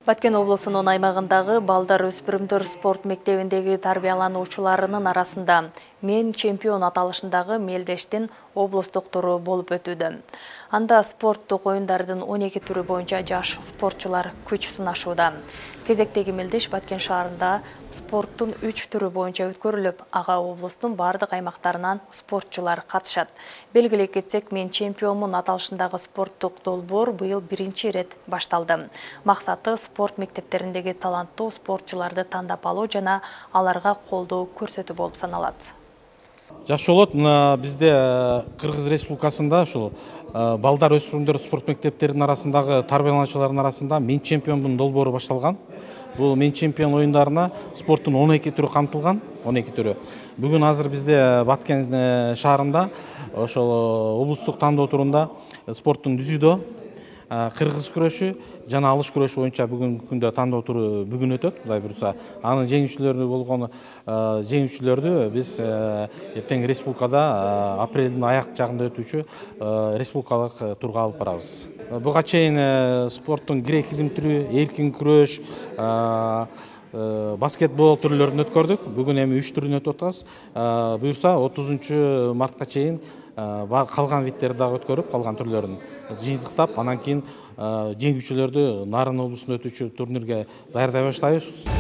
Баткен облысының аймағындағы балдар өспірімдер спорт мектебіндегі тарбиялануучуларынын арасында «Мен чемпион» аталышындағы мелдештин облустук туру болуп өтүүдө. Анда спорттук оюндардын 12 түрү боюнча жаш спортчулар күч сынашууда. Кезектеги мелдеш Баткен шаарында спорттун 3 түрү боюнча өткөрүлүп, ага облустун бардык аймактарынан спортчулар катышат. Белгилей кетсек, «Мен чемпионмун» аталышындагы спорттук долбоор быйыл биринчи ирет башталды. Максаты спорт мектептериндеги таланттуу спортчуларды тандап алуу жана аларга колдоо көрсөтүү болуп саналат. Жакшы болот. Мына бизде Кыргыз Республикасында ушул балдар өспүрүмдөр спорт мектептеринин арасындагы тарбиялануучулардын арасында «Мен чемпионмун» долбоору башталган. Бул «Мен чемпион» оюндарына спорттун 12 түрү камтылган. 12 түрү. Бүгүн азыр бизде Баткен шаарында ошол облустук тандоо турунда спорттун дүзүдө кыргыз күрөшү жана алыш күрөшү боюнча бүгүнкү күндө тандоо туру бүгүн өтөт. Кудай буйрса, анын жеңүүчүлөрү болгон жеңүүчүлөрдү биз эртең республикада апрелдин аяк жагында өтүүчү республикалык турга алып барабыз. Буга чейин спорттун грек-рим түрү, эркин күрөш, баскетбол түрлөрүн өткөрдүк. Бүгүн эми 3 түрүн өтүп атабыз. Буйрса 30 мартка чейин калган видтерди дагы өткөрүп, калган түрлөрүн жыйынтыктап, анан кийин жеңүүчүлөрдү Нарын облусунда өтүүчү турнирге даярдай баштайбыз.